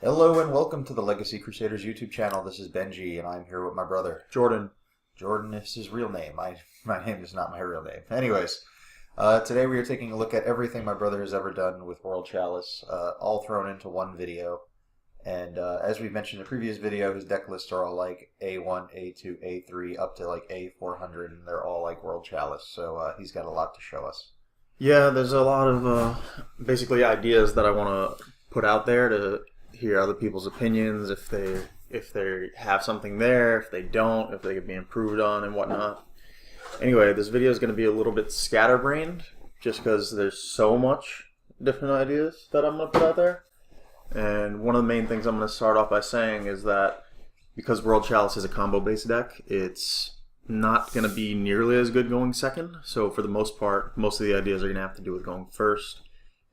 Hello and welcome to the Legacy Crusaders YouTube channel. This is Benji and I'm here with my brother. Jordan. Jordan is his real name. My name is not my real name. Anyways, today we are taking a look at everything my brother has ever done with World Chalice, all thrown into one video. And as we mentioned in the previous video, his deck lists are all like A1, A2, A3, up to like A400, and they're all like World Chalice. So he's got a lot to show us. Yeah, there's a lot of basically ideas that I want to put out there to hear other people's opinions, if they have something there, if they don't, if they could be improved on and whatnot. Anyway, this video is going to be a little bit scatterbrained just because there's so much different ideas that I'm going to put out there. And one of the main things I'm going to start off by saying is that because World Chalice is a combo-based deck, it's not going to be nearly as good going second. So for the most part, most of the ideas are going to have to do with going first.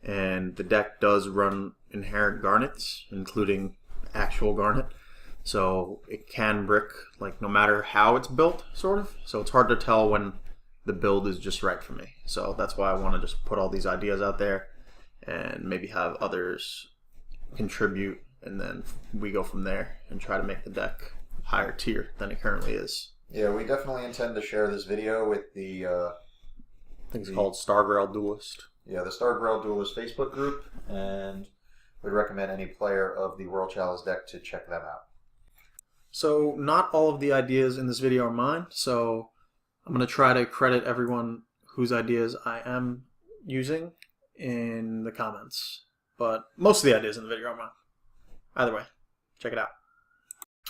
And the deck does run inherent garnets, including actual garnet. So it can brick, like, no matter how it's built, sort of. So it's hard to tell when the build is just right for me. So that's why I want to just put all these ideas out there and maybe have others contribute, and then we go from there and try to make the deck higher tier than it currently is. Yeah, we definitely intend to share this video with the I think it's called Gabriel Duelist. Yeah, the Gabriel Duelist Facebook group, and we'd recommend any player of the World Chalice deck to check them out. So not all of the ideas in this video are mine, so I'm going to try to credit everyone whose ideas I am using in the comments. But most of the ideas in the video are mine. Either way, check it out.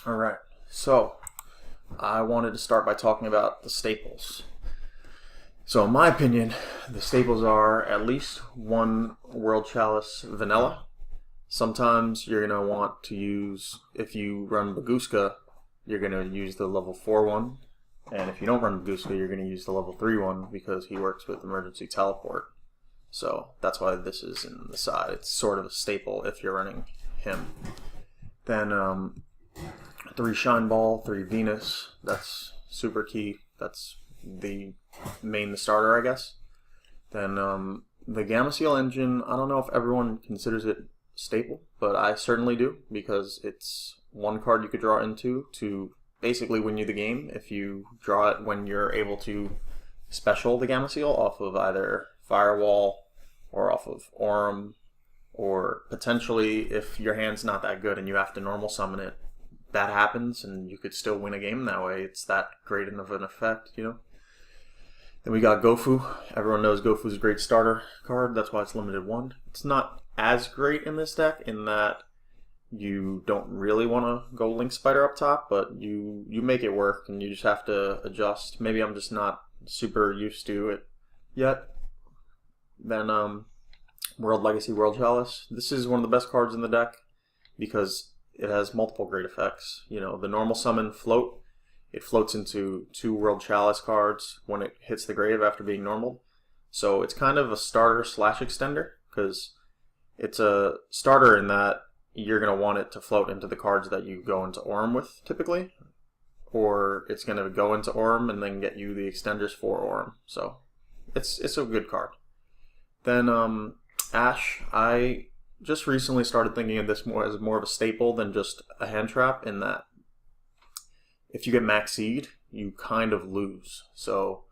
Alright, so I wanted to start by talking about the staples. So in my opinion, the staples are at least one World Chalice vanilla. Sometimes you're going to want to use, if you run Baguska, you're going to use the level 4 one. And if you don't run Baguska, you're going to use the level 3 one because he works with emergency teleport. So that's why this is in the side. It's sort of a staple if you're running him. Then 3 Shine Ball, 3 Venus. That's super key. That's the starter, I guess. Then the Gamma Seal engine, I don't know if everyone considers it staple, but I certainly do, because it's one card you could draw into to basically win you the game if you draw it when you're able to special the Gamma Seal off of either Firewall or off of Aurum, or potentially if your hand's not that good and you have to normal summon it, that happens and you could still win a game that way. It's that great of an effect, you know. Then we got Gofu. Everyone knows Gofu's a great starter card. That's why it's limited 1. It's not as great in this deck in that you don't really want to go Link Spider up top, but you make it work and you just have to adjust. Maybe I'm just not super used to it yet. Then World Legacy World Chalice. This is one of the best cards in the deck because it has multiple great effects. You know, the normal summon float. It floats into 2 World Chalice cards when it hits the grave after being normal. So it's kind of a starter / extender, because it's a starter in that you're going to want it to float into the cards that you go into Aurum with, typically. Or it's going to go into Aurum and then get you the extenders for Aurum. So it's a good card. Then Ash, I just recently started thinking of this as more of a staple than just a hand trap, in that if you get max seed, you kind of lose. So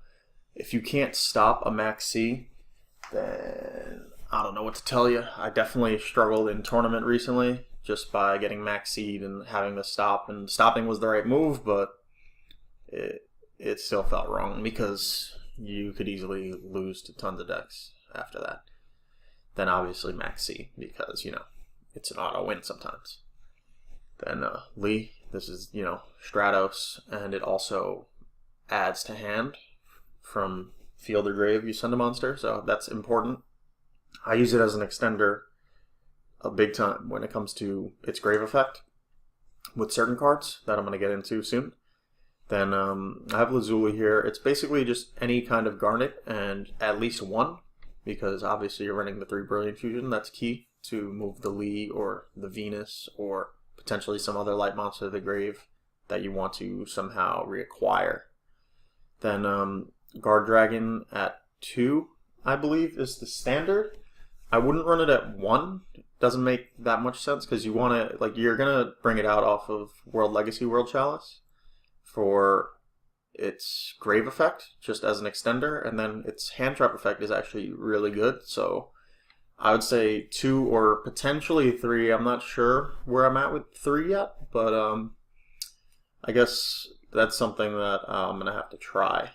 if you can't stop a max C, then I don't know what to tell you. I definitely struggled in tournament recently just by getting max seed and having to stop. And stopping was the right move, but it still felt wrong because you could easily lose to tons of decks after that. Then obviously max C, because, you know, it's an auto win sometimes. Then Lee. This is, you know, Stratos, and it also adds to hand from field or grave. You send a monster, so that's important. I use it as an extender a big time when it comes to its grave effect with certain cards that I'm going to get into soon. Then I have Lazuli here. It's basically just any kind of garnet and at least 1, because obviously you're running the 3 Brilliant Fusion. That's key to move the Lee or the Venus or potentially some other light monster to the grave that you want to somehow reacquire. Then Guard Dragon at 2, I believe, is the standard. I wouldn't run it at 1. It doesn't make that much sense because you want to, like, you're going to bring it out off of World Legacy World Chalice for its Grave effect, just as an extender, and then its Hand Trap effect is actually really good, so I would say 2 or potentially 3. I'm not sure where I'm at with 3 yet, but I guess that's something that I'm going to have to try.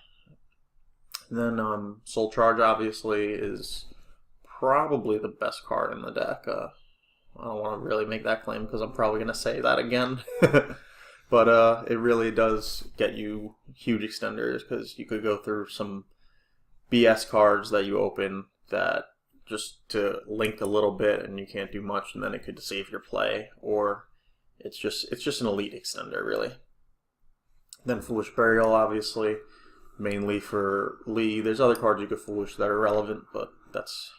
And then Soul Charge obviously is probably the best card in the deck. I don't want to really make that claim because I'm probably going to say that again. But it really does get you huge extenders because you could go through some BS cards that you open that just to link a little bit and you can't do much, and then it could save your play, or it's just an elite extender really. Then Foolish Burial obviously, mainly for Lee. There's other cards you could Foolish that are relevant, but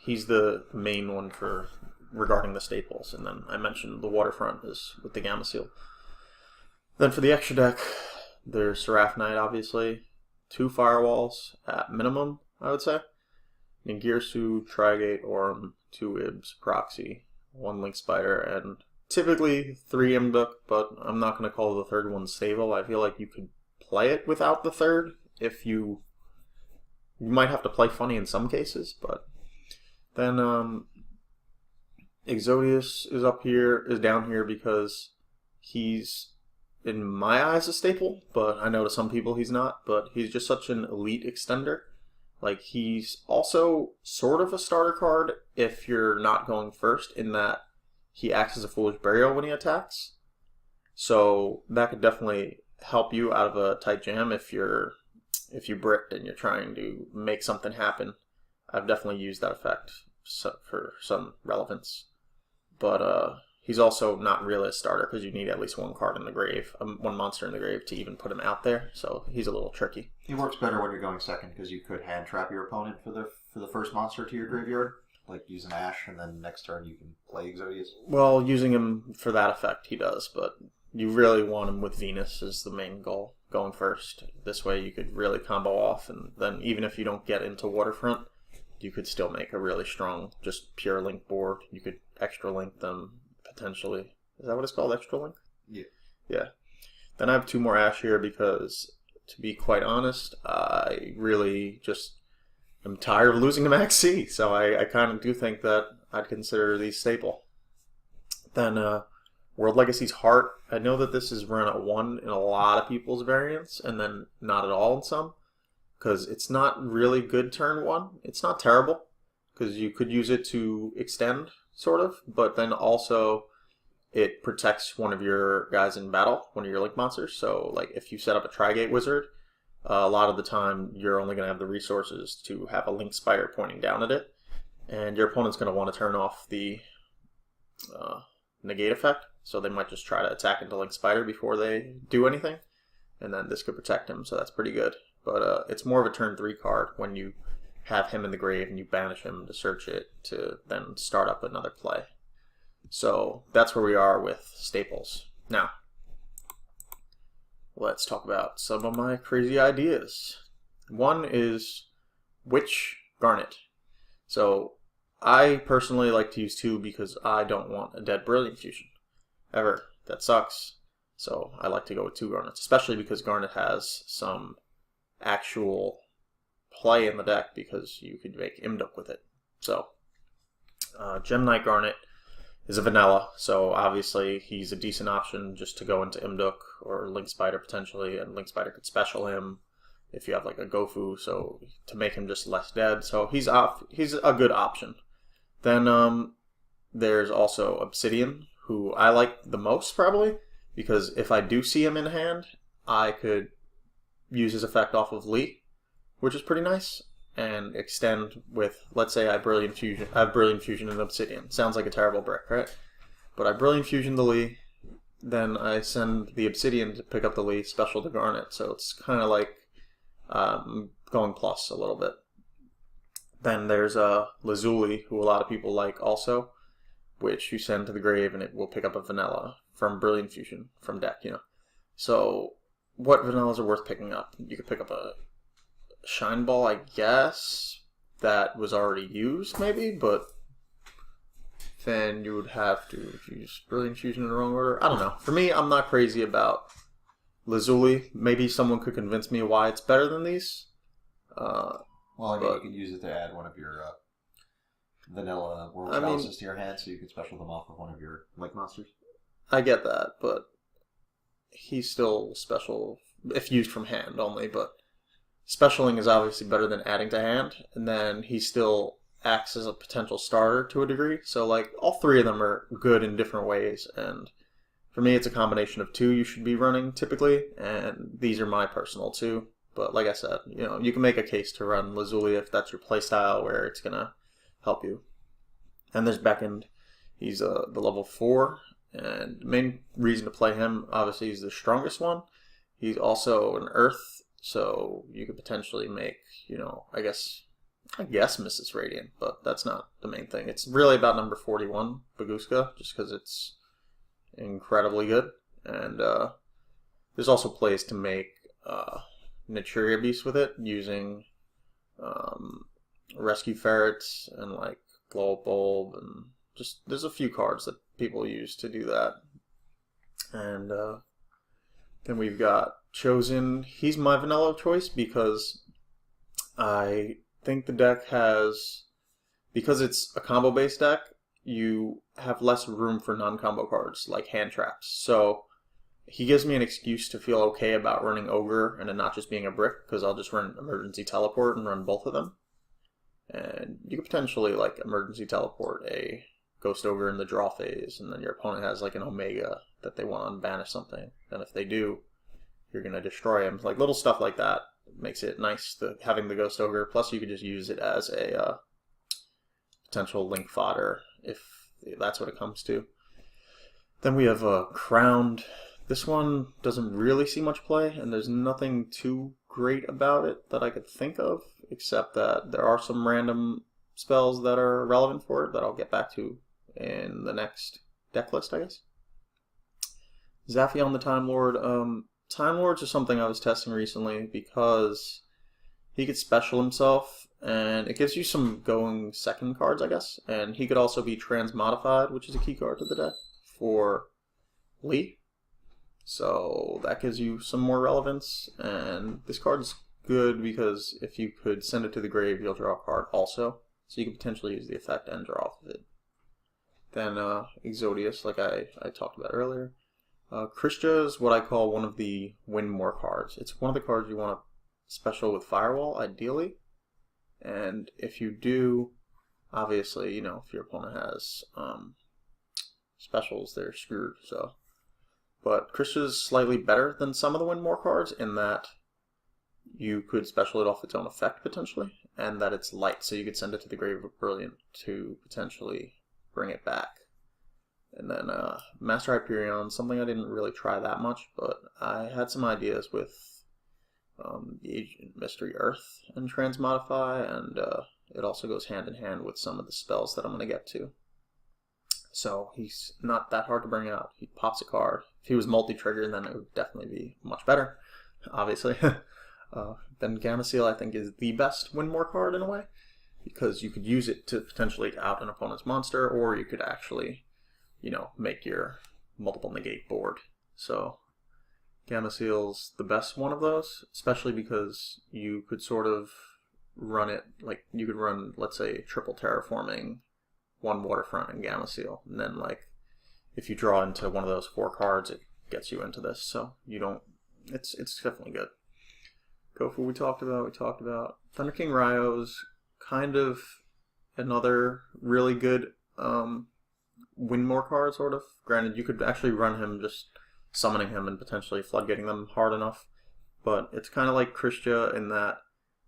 he's the main one for regarding the staples. And then I mentioned the Waterfront is with the Gamma Seal. Then for the extra deck, there's Seraph Knight, obviously. 2 Firewalls at minimum, I would say. Ningirsu, Trigate, Orm, 2 Ibs, Proxy, 1 Link Spider, and typically 3 Imduk, but I'm not going to call the third one stable. I feel like you could play it without the third if you might have to play funny in some cases, but then Exodius is down here because he's, in my eyes, a staple, but I know to some people he's not, but he's just such an elite extender. Like, he's also sort of a starter card if you're not going first, in that he acts as a Foolish Burial when he attacks. So that could definitely help you out of a tight jam if you bricked and you're trying to make something happen. I've definitely used that effect for some relevance. But he's also not really a starter because you need at least 1 card in the grave, 1 monster in the grave to even put him out there. So he's a little tricky. He works better when you're going second because you could hand trap your opponent for the first monster to your graveyard. Like use an Ash, and then next turn you can play Exodius. Well, using him for that effect, he does, but you really want him with Venus as the main goal, going first. This way you could really combo off, and then even if you don't get into Waterfront, you could still make a really strong, just pure link board. You could extra link them, potentially. Is that what it's called, extra link? Yeah. Yeah. Then I have 2 more Ash here because, to be quite honest, I really just I'm tired of losing to Max C, so I kind of do think that I'd consider these staple. Then World Legacy's Heart. I know that this is run at 1 in a lot of people's variants, and then not at all in some, because it's not really good turn 1. It's not terrible, because you could use it to extend, sort of, but then also it protects one of your guys in battle, one of your Link monsters. So, like, if you set up a Trigate Wizard, a lot of the time you're only going to have the resources to have a Link Spider pointing down at it, and your opponent's going to want to turn off the negate effect, so they might just try to attack into Link Spider before they do anything, and then this could protect him, so that's pretty good. But it's more of a turn 3 card when you have him in the grave and you banish him to search it to then start up another play. So that's where we are with staples. Now, let's talk about some of my crazy ideas. One is Witch Garnet. So I personally like to use 2 because I don't want a dead Brilliant Fusion. Ever. That sucks. So I like to go with 2 Garnets, especially because Garnet has some actual play in the deck because you could make Imduk with it. So Gem Knight Garnet is a vanilla, so obviously he's a decent option just to go into Imduk or Link Spider potentially, and Link Spider could special him if you have like a Gofu, so to make him just less dead. So he's a good option. Then there's also Obsidian, who I like the most probably, because if I do see him in hand, I could use his effect off of Lee, which is pretty nice, and extend with, let's say I have Brilliant Fusion and Obsidian. Sounds like a terrible brick, right? But I Brilliant Fusion the Lee, then I send the Obsidian to pick up the Lee, special to Garnet, so it's kind of like going plus a little bit. Then there's Lazuli, who a lot of people like also, which you send to the grave and it will pick up a vanilla from Brilliant Fusion, from deck, you know. So what vanillas are worth picking up? You could pick up a Shine Ball, I guess, that was already used maybe, but then you would have to use Brilliant Fusion in the wrong order. I don't know. For me, I'm not crazy about Lazuli. Maybe someone could convince me why it's better than these. Well, I mean, you could use it to add one of your vanilla World Chalices to your hand, so you could special them off with one of your Link monsters. I get that, but he's still special if used from hand only, but specialing is obviously better than adding to hand, and then he still acts as a potential starter to a degree. So, like, all three of them are good in different ways, and for me, it's a combination of two you should be running typically, and these are my personal two. But like I said, you can make a case to run Lazuli if that's your playstyle where it's going to help you. And there's Beckend. He's the level 4, and the main reason to play him, obviously, he's the strongest one. He's also an Earth, so you could potentially make, I guess Mrs. Radiant, but that's not the main thing. It's really about number 41, Baguska, just because it's incredibly good. And there's also plays to make Naturia Beast with it, using Rescue Ferrets and like Glow Bulb, and just there's a few cards that people use to do that. And then we've got Chosen. He's my vanilla choice because I think the deck has, because it's a combo based deck, you have less room for non-combo cards like hand traps. So he gives me an excuse to feel okay about running Ogre and it not just being a brick, because I'll just run Emergency Teleport and run both of them. And you could potentially like Emergency Teleport a Ghost Ogre in the draw phase, and then your opponent has like an Omega that they want to unbanish something. And if they do, you're going to destroy him. Like little stuff like that makes it nice having the Ghost Ogre. Plus you could just use it as a potential link fodder if that's what it comes to. Then we have Crowned. This one doesn't really see much play, and there's nothing too great about it that I could think of, except that there are some random spells that are relevant for it that I'll get back to in the next deck list, I guess. Zaphion the Time Lord. Time Lords are something I was testing recently because he could special himself, and it gives you some going second cards, I guess. And he could also be transmodified, which is a key card to the deck for Lee. So that gives you some more relevance, and this card's good because if you could send it to the grave, you'll draw a card also. So you could potentially use the effect and draw off of it. Then Exodius, like I talked about earlier. Krishna is what I call one of the win more cards. It's one of the cards you want to special with Firewall, ideally. And if you do, obviously, if your opponent has specials, they're screwed. So, but Krishna is slightly better than some of the win more cards in that you could special it off its own effect potentially, and that it's light, so you could send it to the Grave of Brilliant to potentially bring it back. And then Master Hyperion, something I didn't really try that much, but I had some ideas with the Agent Mystery Earth and Transmodify, and it also goes hand in hand with some of the spells that I'm going to get to. So he's not that hard to bring out. He pops a card. If he was multi-trigger, then it would definitely be much better, obviously. Then Gamma Seal, I think, is the best win more card in a way, because you could use it to potentially out an opponent's monster, or you could actually, make your multiple negate board. So Gamma Seal's the best one of those, especially because you could sort of run it, like you could run, let's say, triple terraforming, one Waterfront and Gamma Seal, and then like if you draw into one of those 4 cards, it gets you into this. So you don't, it's definitely good. Kofu we talked about. Thunder King Ryo's kind of another really good win more card, sort of. Granted, you could actually run him just summoning him and potentially floodgating them hard enough, but it's kind of like Krishna in that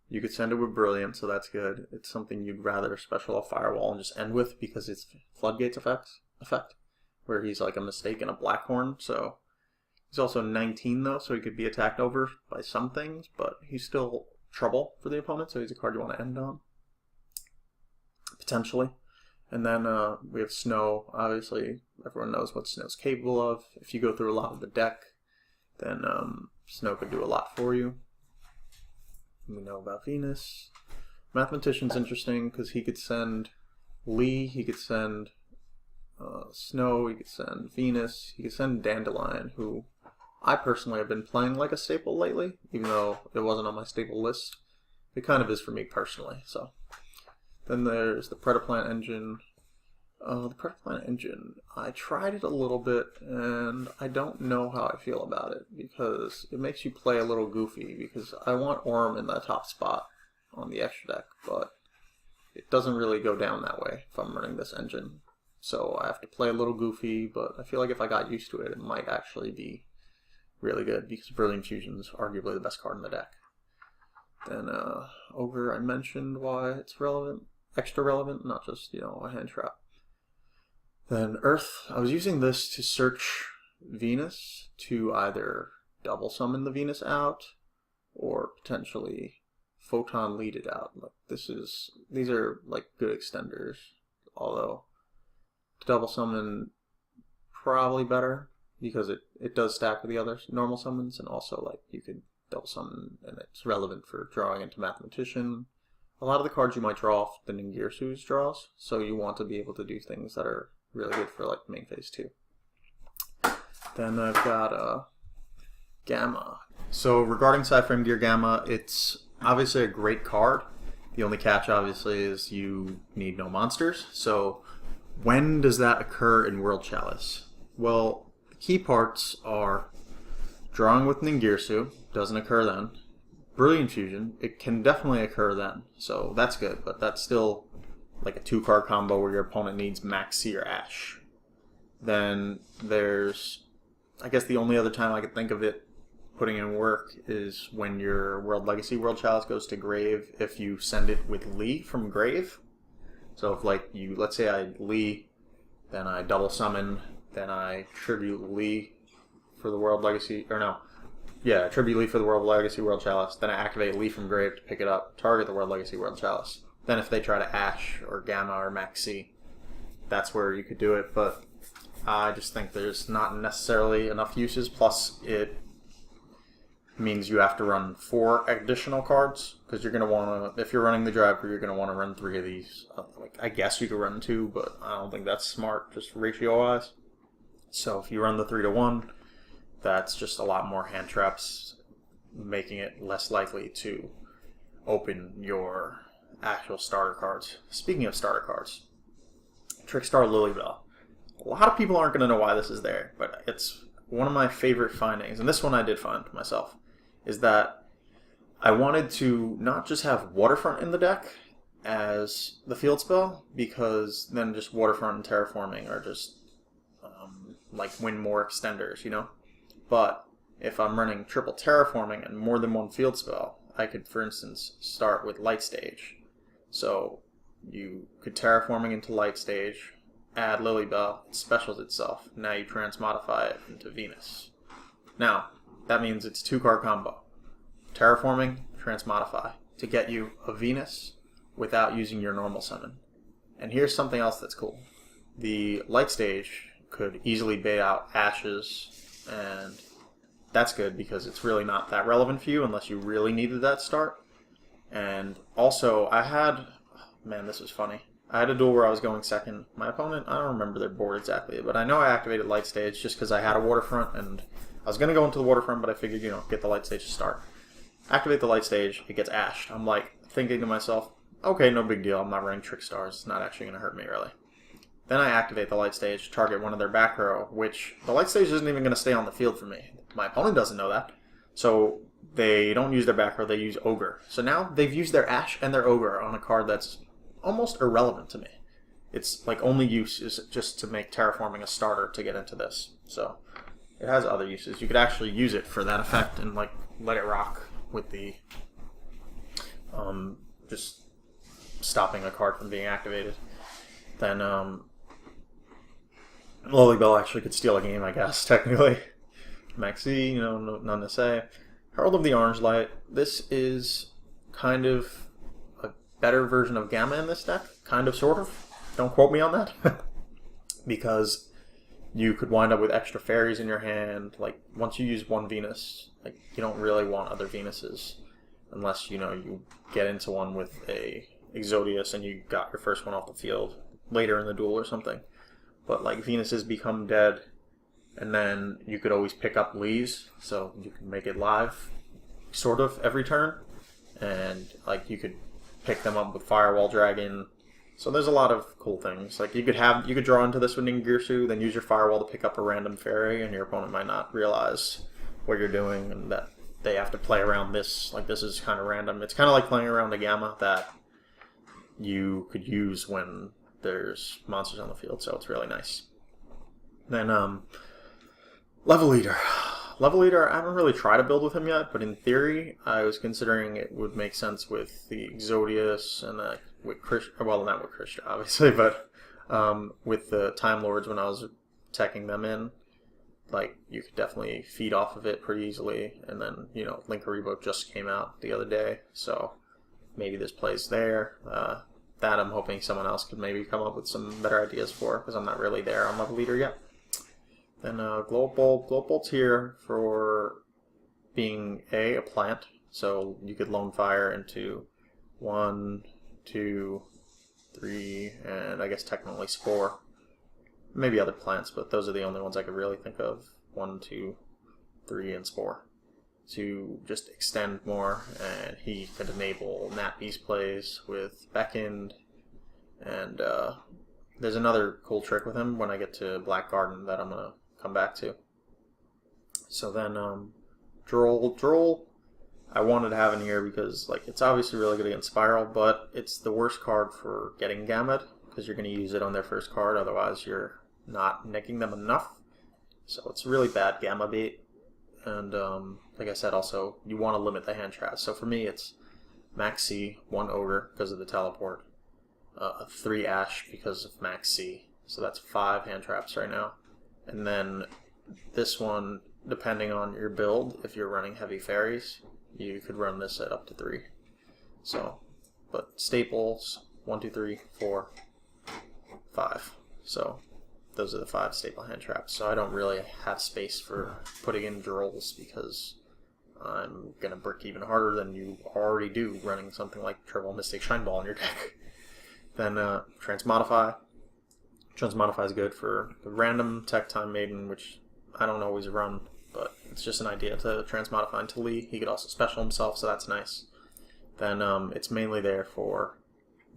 you could send it with Brilliant, so that's good. It's something you'd rather special off Firewall and just end with because it's Floodgates effect, where he's like a mistake and a Blackhorn. So he's also 19 though, so he could be attacked over by some things, but he's still trouble for the opponent, so he's a card you want to end on, potentially. And then we have Snow. Obviously, everyone knows what Snow's capable of. If you go through a lot of the deck, then Snow could do a lot for you. We know about Venus. Mathematician's interesting because he could send Lee, he could send Snow, he could send Venus, he could send Dandelion, who I personally have been playing like a staple lately, even though it wasn't on my staple list. It kind of is for me personally, so. Then there's the Predaplant engine. The Predaplant engine, I tried it a little bit, and I don't know how I feel about it, because it makes you play a little goofy, because I want Orm in that top spot on the extra deck, but it doesn't really go down that way if I'm running this engine. So I have to play a little goofy, but I feel like if I got used to it, it might actually be really good, because Brilliant Fusion is arguably the best card in the deck. Then Ogre, I mentioned why it's relevant, extra relevant, not just, a hand trap. Then Earth, I was using this to search Venus to either double summon the Venus out or potentially photon lead it out. Like these are like good extenders, although to double summon probably better because it does stack with the other normal summons, and also like you could double summon and it's relevant for drawing into Mathematician. A lot of the cards you might draw off the Ningirsu's draws, so you want to be able to do things that are really good for like main phase 2. Then I've got Gamma. So regarding Cyframe Gear Gamma, it's obviously a great card. The only catch obviously is you need no monsters. So when does that occur in World Chalice? Well, the key parts are drawing with Ningirsu, doesn't occur then. Brilliant Fusion, it can definitely occur then, so that's good, but that's still like a 2-card combo where your opponent needs Max C or Ash. Then there's, I guess the only other time I could think of it putting in work is when your World Legacy World Chalice goes to Grave if you send it with Lee from Grave. So if like you, let's say I Lee, then I double summon, then I tribute Lee for the World Legacy, or no, yeah, tribute Lee for the World Legacy World Chalice, then I activate Lee from Grave to pick it up, target the World Legacy World Chalice. Then if they try to Ash or Gamma or Max C, that's where you could do it, but I just think there's not necessarily enough uses, plus it means you have to run 4 additional cards, because you're going to want to, if you're running the driver, you're going to want to run 3 of these. Like I guess you could run 2, but I don't think that's smart, just ratio-wise. So if you run the 3-to-1, that's just a lot more hand traps, making it less likely to open your actual starter cards. Speaking of starter cards, Trickstar Lilybell. A lot of people aren't going to know why this is there, but it's one of my favorite findings, and this one I did find myself, is that I wanted to not just have Waterfront in the deck as the field spell, because then just Waterfront and Terraforming are just like win more extenders, But if I'm running triple Terraforming and more than one field spell, I could, for instance, start with Light Stage. So you could Terraforming into Light Stage, add Lilybell, it specials itself. Now you transmodify it into Venus. Now, that means it's 2-card combo. Terraforming, transmodify, to get you a Venus without using your normal summon. And here's something else that's cool. The Light Stage could easily bait out Ashes, and that's good because it's really not that relevant for you unless you really needed that start. And also, this was funny. I had a duel where I was going second. My opponent, I don't remember their board exactly, but I know I activated Light Stage just because I had a Waterfront, and I was going to go into the Waterfront, but I figured, get the Light Stage to start. Activate the Light Stage, it gets Ashed. I'm like, thinking to myself, okay, no big deal, I'm not running Trick Stars, it's not actually going to hurt me, really. Then I activate the Light Stage, target one of their back row, which the Light Stage isn't even going to stay on the field for me. My opponent doesn't know that. So they don't use their back row, they use Ogre. So now they've used their Ash and their Ogre on a card that's almost irrelevant to me. It's like only use is just to make Terraforming a starter to get into this. So it has other uses. You could actually use it for that effect and like let it rock with the just stopping a card from being activated. Then Lilybell actually could steal a game, I guess, technically. Maxi, none to say. Herald of the Orange Light. This is kind of a better version of Gamma in this deck. Kind of, sort of. Don't quote me on that. Because you could wind up with extra fairies in your hand. Like, once you use one Venus, like, you don't really want other Venuses. Unless, you get into one with a Exodius and you got your first one off the field later in the duel or something. but like Venuses become dead, and then you could always pick up Lees, so you can make it live, sort of every turn, and like you could pick them up with Firewall Dragon. So there's a lot of cool things. Like you could draw into this with Ningirsu, then use your Firewall to pick up a random fairy, and your opponent might not realize what you're doing, and that they have to play around this. Like this is kind of random. It's kind of like playing around a Gamma that you could use when there's monsters on the field. So it's really nice. Then Level Leader. Level Leader, I haven't really tried to build with him yet, but in theory, I was considering it would make sense with the Exodius and with Christian, well, not with Christian, obviously, but with the Time Lords when I was teching them in, like, you could definitely feed off of it pretty easily, and then, you know, Link Reboot just came out the other day, so maybe this plays there. That I'm hoping someone else could maybe come up with some better ideas for, because I'm not really there on Level Leader yet. Then Glow Bolt's here for being a plant, so you could Lone Fire into 1, 2, 3, and I guess technically Spore. Maybe other plants, but those are the only ones I could really think of. 1, 2, 3, and Spore. To just extend more, and he could enable Nat Beast plays with Beckend, and there's another cool trick with him when I get to Black Garden that I'm going to come back to. So then Droll I wanted to have in here because like it's obviously really good against Spiral, but it's the worst card for getting Gamut because you're going to use it on their first card, otherwise you're not nicking them enough. So it's really bad Gamma bait, and like I said, also you want to limit the hand traps. So for me it's Max C, 1 Ogre because of the teleport, 3 Ash because of Max C, so that's 5 hand traps right now. And then this one, depending on your build, if you're running heavy fairies, you could run this at up to 3. So, but staples, 1, 2, 3, 4, 5. So those are the 5 staple hand traps. So I don't really have space for putting in Drolls because I'm going to brick even harder than you already do running something like Triple Mystic Shine Ball in your deck. Then Transmodify. Transmodify is good for the random Tech Time Maiden, which I don't always run, but it's just an idea to Transmodify into Lee. He could also special himself, so that's nice. Then it's mainly there for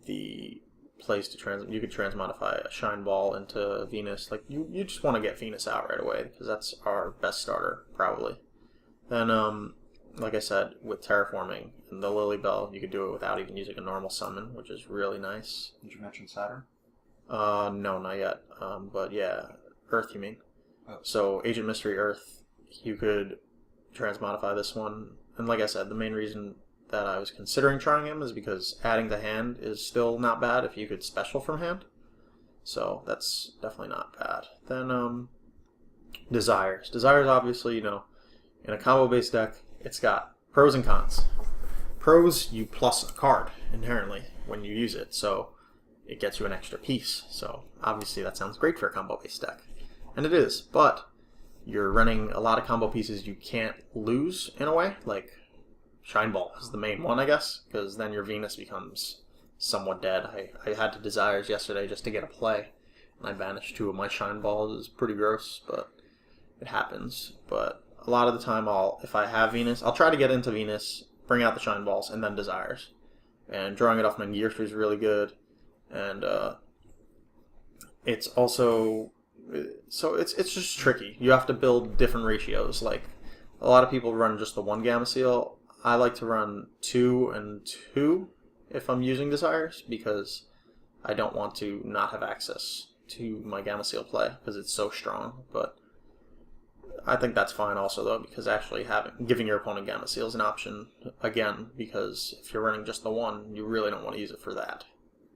the place to you could Transmodify a Shine Ball into Venus. Like you just want to get Venus out right away because that's our best starter probably. Then like I said, with Terraforming and the Lily Bell, you could do it without even using a normal summon, which is really nice. Did you mention Saturn? No, not yet. But yeah, Earth, you mean? Oh. So Agent Mystery Earth, you could Transmodify this one. And like I said, the main reason that I was considering trying him is because adding to hand is still not bad if you could special from hand. So that's definitely not bad. Then Desires. Desires, obviously, you know, in a combo-based deck, it's got pros and cons. Pros, you plus a card inherently when you use it, so it gets you an extra piece. So obviously that sounds great for a combo-based deck. And it is, but you're running a lot of combo pieces you can't lose in a way. Like Shine Ball is the main one, I guess, because then your Venus becomes somewhat dead. I had to Desires yesterday just to get a play, and I banished 2 of my Shine Balls. It was pretty gross, but it happens. But a lot of the time, if I have Venus, I'll try to get into Venus, bring out the Shine Balls, and then Desires. And drawing it off my Gear Tree is really good. And it's also, so it's just tricky. You have to build different ratios. Like a lot of people run just the 1 Gamma Seal. I like to run 2 and 2 if I'm using Desires because I don't want to not have access to my Gamma Seal play because it's so strong. But I think that's fine also though, because actually giving your opponent Gamma Seal is an option again, because if you're running just the 1, you really don't want to use it for that.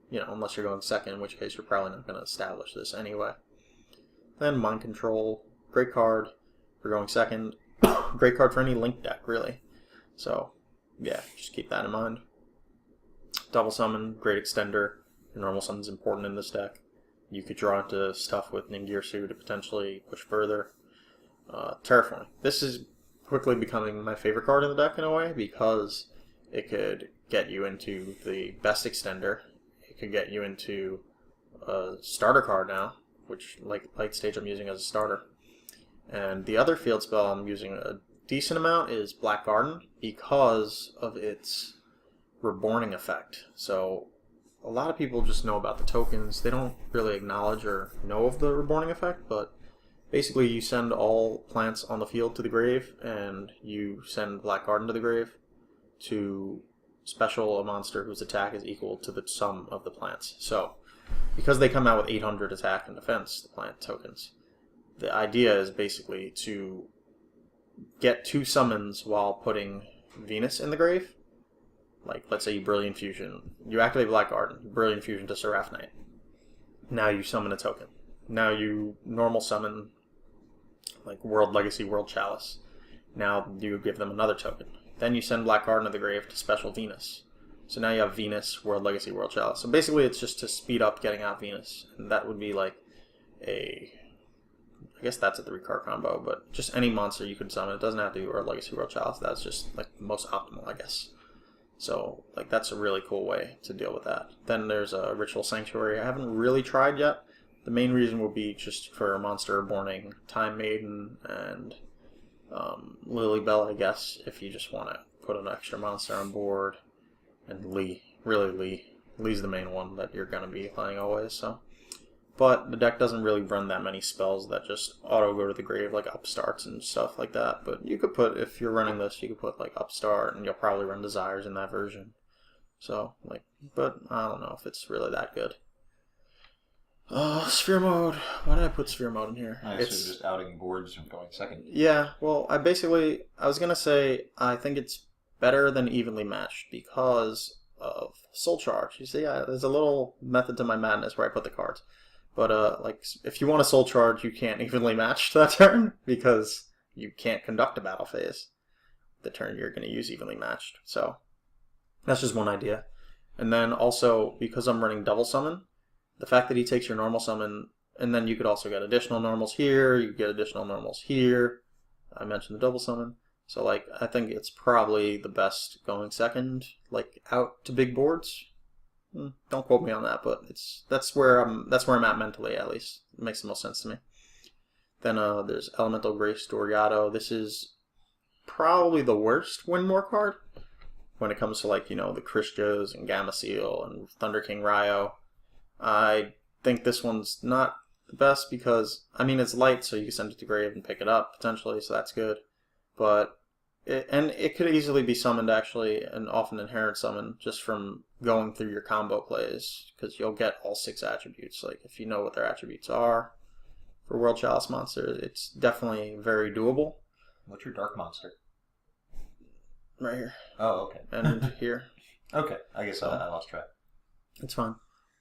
You know, unless you're going second, in which case you're probably not going to establish this anyway. Then Mind Control, great card for going second. Great card for any Link deck, really. So, yeah, just keep that in mind. Double Summon, great extender. Your normal summon's important in this deck. You could draw into stuff with Ningirsu to potentially push further. Terraforming. This is quickly becoming my favorite card in the deck in a way because it could get you into the best extender. It could get you into a starter card now, which light stage I'm using as a starter. And the other field spell I'm using a decent amount is Black Garden because of its reborning effect. So a lot of people just know about the tokens. They don't really acknowledge or know of the reborning effect, but basically you send all plants on the field to the grave, and you send Black Garden to the grave to special a monster whose attack is equal to the sum of the plants. So because they come out with 800 attack and defense, the plant tokens, the idea is basically to get 2 summons while putting Venus in the grave. Like, let's say you Brilliant Fusion. You activate Black Garden, Brilliant Fusion to Seraph Knight. Now you summon a token. Now you normal summon, like, World Legacy, World Chalice. Now you give them another token. Then you send Black Garden to the grave to special Venus. So now you have Venus, World Legacy, World Chalice. So basically it's just to speed up getting out Venus. And that would be like I guess that's a 3-card combo, but just any monster you could summon. It doesn't have to be World Legacy, World Chalice. That's just like most optimal, I guess. So like that's a really cool way to deal with that. Then there's a Ritual Sanctuary I haven't really tried yet. The main reason will be just for monster reborning Time Maiden and Lily Bell, I guess, if you just want to put an extra monster on board. And Lee. Really Lee. Lee's the main one that you're going to be playing always, so. But the deck doesn't really run that many spells that just auto go to the grave, like Upstarts and stuff like that. But you could put, if you're running this, you could put like Upstart, and you'll probably run Desires in that version. So, like, but I don't know if it's really that good. Sphere Mode. Why did I put Sphere Mode in here? I assume just outing boards and going second. Yeah, well, I was going to say, I think it's better than Evenly Matched because of Soul Charge. You see, there's a little method to my madness where I put the cards. But like, if you want a Soul Charge, you can't evenly match that turn because you can't conduct a battle phase the turn you're going to use evenly matched. So that's just one idea. And then also, because I'm running Double Summon, the fact that he takes your normal summon, and then you could also get additional normals here, you get additional normals here. I mentioned the Double Summon. So like, I think it's probably the best going second, like out to big boards. Don't quote me on that, but that's where I'm at mentally, at least. It makes the most sense to me. Then there's Elemental Grace Doriado. This is probably the worst win more card when it comes to, like, you know, the Christios and Gamma Seal and Thunder King Rio. I think this one's not the best because, I mean, it's light, so you can send it to grave and pick it up potentially, so that's good. But it could easily be summoned, actually, and often inherent summon just from going through your combo plays, because you'll get all 6 attributes. Like, if you know what their attributes are for World Chalice monsters, it's definitely very doable. What's your dark monster? Right here. Oh, okay. And here. Okay, I guess I lost track. It's fine.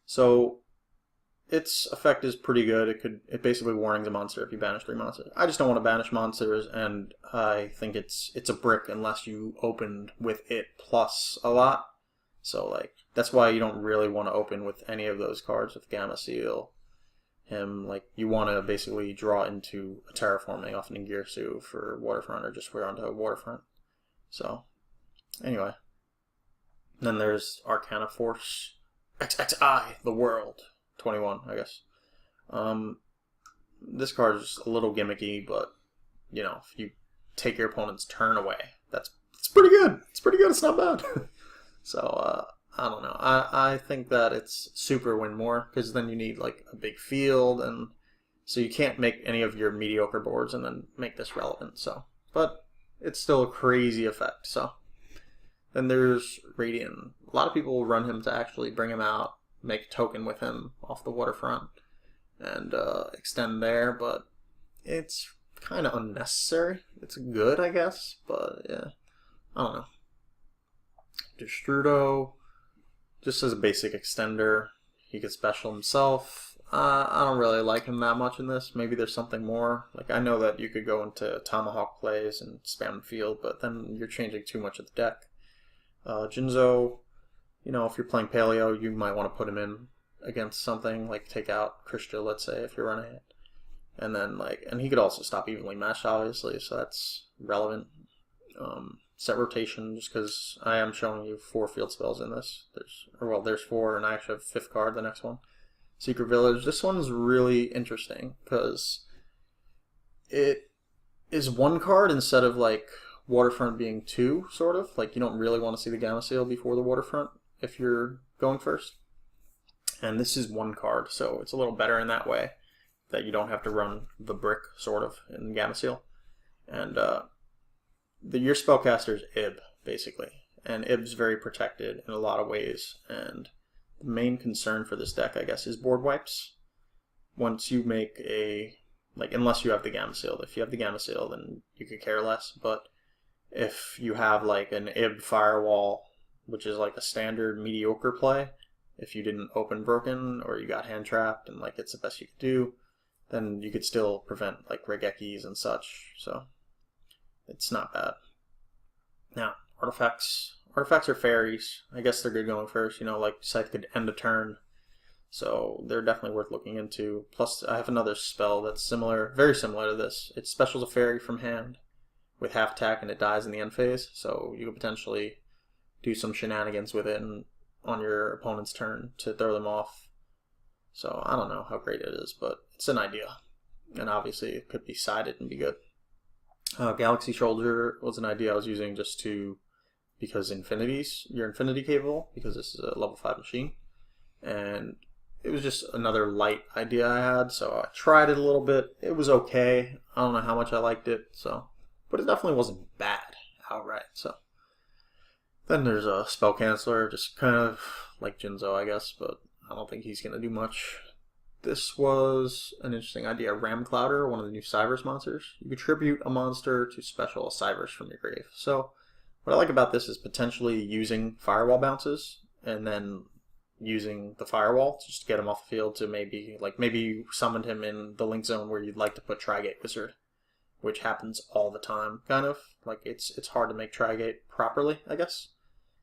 So its effect is pretty good. It basically warnings a monster if you banish 3 monsters. I just don't want to banish monsters, and I think it's a brick unless you opened with it plus a lot. So like that's why you don't really want to open with any of those cards with Gamma Seal. Like you want to basically draw into a terraforming, often in Girsu for Waterfront or just wear onto a Waterfront. So anyway, then there's Arcana Force XXI, the World. 21, I guess. This card is a little gimmicky, but, you know, if you take your opponent's turn away, it's pretty good. It's pretty good. It's not bad. So, I don't know. I think that it's super win more, because then you need, like, a big field, and so you can't make any of your mediocre boards and then make this relevant, so. But it's still a crazy effect, so. Then there's Radiant. A lot of people run him to actually bring him out, make a token with him off the Waterfront and extend there, but it's kind of unnecessary. It's good, I guess, but yeah, I don't know. Doriado, just as a basic extender, he could special himself. I don't really like him that much in this. Maybe there's something more. Like, I know that you could go into Tomahawk plays and spam the field, but then you're changing too much of the deck. Jinzo, you know, if you're playing Paleo, you might want to put him in against something, like take out Christia, let's say, if you're running it. And then, like, and he could also stop evenly matched, obviously, so that's relevant. Set rotation, just because I am showing you 4 field spells in this. There's 4, and I actually have 5th card, the next one. Secret Village. This one's really interesting because it is one card instead of like Waterfront being two, sort of. Like you don't really want to see the Gamma Seal before the Waterfront if you're going first. And this is one card, so it's a little better in that way, that you don't have to run the brick, sort of, in Gamma Seal. And your spellcaster is Ib, basically. And Ib's very protected in a lot of ways. And the main concern for this deck, I guess, is board wipes. Once you make a... like, unless you have the Gamma Seal. If you have the Gamma Seal, then you could care less. But if you have, like, an Ib Firewall, which is, like, a standard mediocre play, if you didn't open broken or you got hand trapped and, like, it's the best you could do, then you could still prevent, like, Regekis and such. So, it's not bad. Now, artifacts. Artifacts are fairies. I guess they're good going first. You know, like, Scythe could end a turn. So, they're definitely worth looking into. Plus, I have another spell that's similar, very similar to this. It specials a fairy from hand with half attack and it dies in the end phase. So, you could potentially do some shenanigans with it on your opponent's turn to throw them off. So, I don't know how great it is, but it's an idea. And obviously, it could be sided and be good. Galaxy Soldier was an idea I was using just because you're infinity capable, because this is a level 5 machine. And it was just another light idea I had, so I tried it a little bit. It was okay. I don't know how much I liked it, but it definitely wasn't bad outright. So then there's a Spell Canceller, just kind of like Jinzo, I guess, but I don't think he's going to do much. This was an interesting idea. Ram Clouder, one of the new Cybers monsters. You could tribute a monster to special a Cybers from your grave. So what I like about this is potentially using Firewall bounces and then using the Firewall to just get him off the field to maybe you summoned him in the Link Zone where you'd like to put Trigate Wizard, which happens all the time, kind of. Like, it's hard to make Trigate properly, I guess,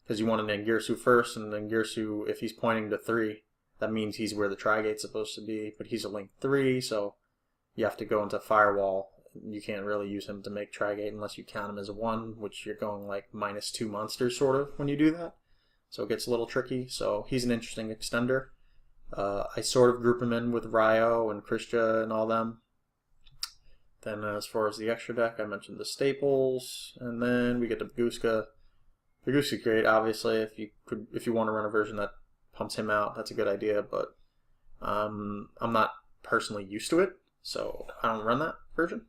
because you want an Ningirsu first, and Ningirsu, if he's pointing to 3, that means he's where the Trigate's supposed to be, but he's a Link 3, so you have to go into Firewall. You can't really use him to make Trigate unless you count him as a 1, which you're going like -2 monsters, sort of, when you do that. So it gets a little tricky. So he's an interesting extender. I sort of group him in with Rio and Krishna and all them. Then as far as the extra deck, I mentioned the staples, and then we get to Baguska. Baguska's great, obviously. If you want to run a version that pumps him out, that's a good idea. But I'm not personally used to it, so I don't run that version.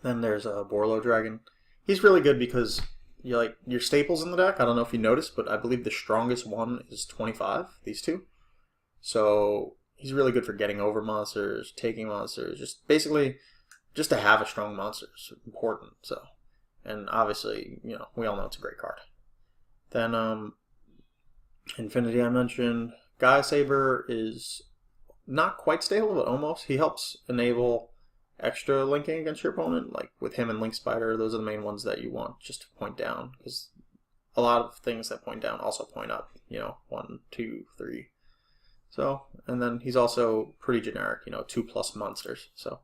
Then there's a Borlo Dragon. He's really good because your staples in the deck, I don't know if you noticed, but I believe the strongest one is 25, these two. So he's really good for getting over monsters, taking monsters, just basically just to have a strong monster is important. So, and obviously, we all know it's a great card. Then Infinity I mentioned. Gaia Saber is not quite stable, but almost. He helps enable extra linking against your opponent, like with him and Link Spider. Those are the main ones that you want just to point down, because a lot of things that point down also point up, 1, 2, 3. So, and then he's also pretty generic, 2+ monsters, so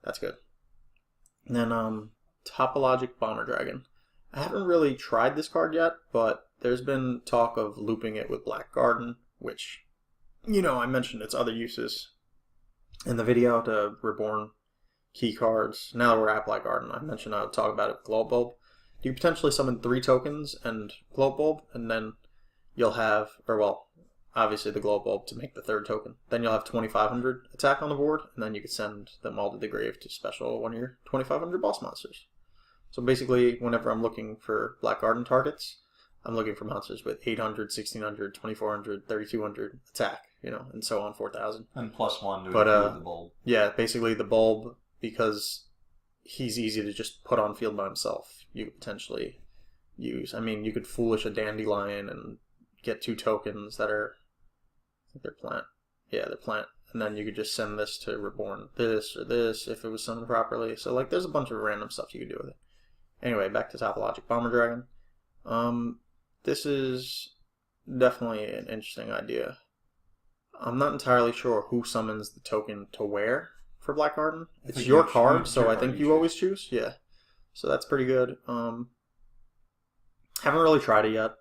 that's good. And then Topologic Bomber Dragon. I haven't really tried this card yet, but there's been talk of looping it with Black Garden, which, I mentioned its other uses in the video to Reborn key cards. Now that we're at Black Garden, I mentioned I would talk about it with Glow Bulb. You can potentially summon 3 tokens and Glow Bulb, and then you'll have, obviously the Glow Bulb to make the 3rd token. Then you'll have 2,500 attack on the board, and then you can send them all to the grave to special one of your 2,500 boss monsters. So basically, whenever I'm looking for Black Garden targets, I'm looking for monsters with 800, 1,600, 2,400, 3,200 attack, and so on, 4,000. And +1 to include the bulb. Yeah, basically the bulb, because he's easy to just put on field by himself. You could potentially use. I mean, you could Foolish a Dandelion and get 2 tokens that are, I think they're plant. Yeah, they're plant. And then you could just send this to Reborn this or this if it was summoned properly. So, there's a bunch of random stuff you could do with it. Anyway, back to Topologic Bomber Dragon. This is definitely an interesting idea. I'm not entirely sure who summons the token to where for Black Garden. It's your card, so I think you always choose. Yeah. So that's pretty good. Haven't really tried it yet.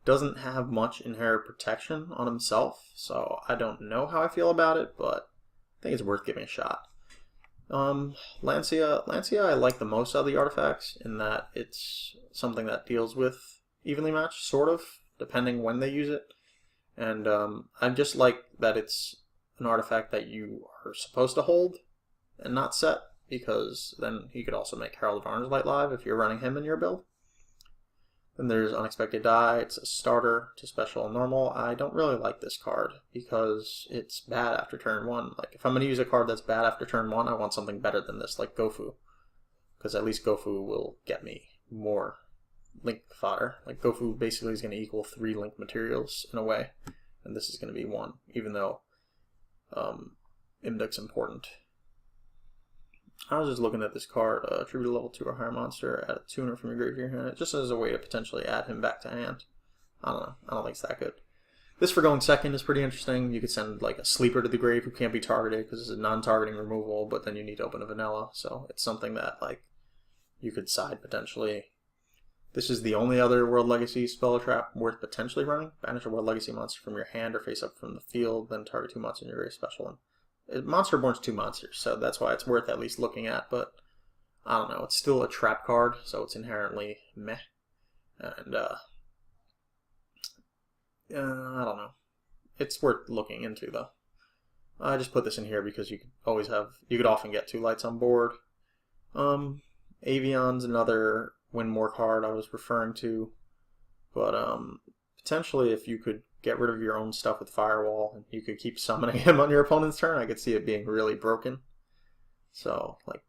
doesn't have much inherent protection on himself, so I don't know how I feel about it, but I think it's worth giving a shot. Lancia I like the most out of the artifacts in that it's something that deals with evenly matched, sort of, depending when they use it. And I just like that it's an artifact that you are supposed to hold and not set, because then you could also make Herald of Orange Light live if you're running him in your build. Then there's Unexpected Die. It's a starter to special and normal. I don't really like this card because it's bad after turn 1. Like, if I'm going to use a card that's bad after turn 1, I want something better than this, like Gofu. Because at least Gofu will get me more link fodder. Like, Gofu basically is going to equal 3 link materials in a way. And this is going to be 1, even though Imduk's important. I was just looking at this card, tribute level 2 or higher monster, add a tuner from your grave to your hand, just as a way to potentially add him back to hand. I don't know. I don't think it's that good. This for going second is pretty interesting. You could send like a sleeper to the grave who can't be targeted because it's a non-targeting removal, but then you need to open a vanilla, so it's something that like you could side potentially. This is the only other World Legacy spell or trap worth potentially running. Banish a World Legacy monster from your hand or face up from the field, then target 2 monsters in your grave special one. Monster Born's 2 monsters, so that's why it's worth at least looking at, but I don't know, it's still a trap card, so it's inherently meh, and I don't know, it's worth looking into though. I just put this in here because you could often get 2 lights on board. Avion's another win more card I was referring to, but potentially if you could get rid of your own stuff with Firewall, and you could keep summoning him on your opponent's turn, I could see it being really broken. So, like,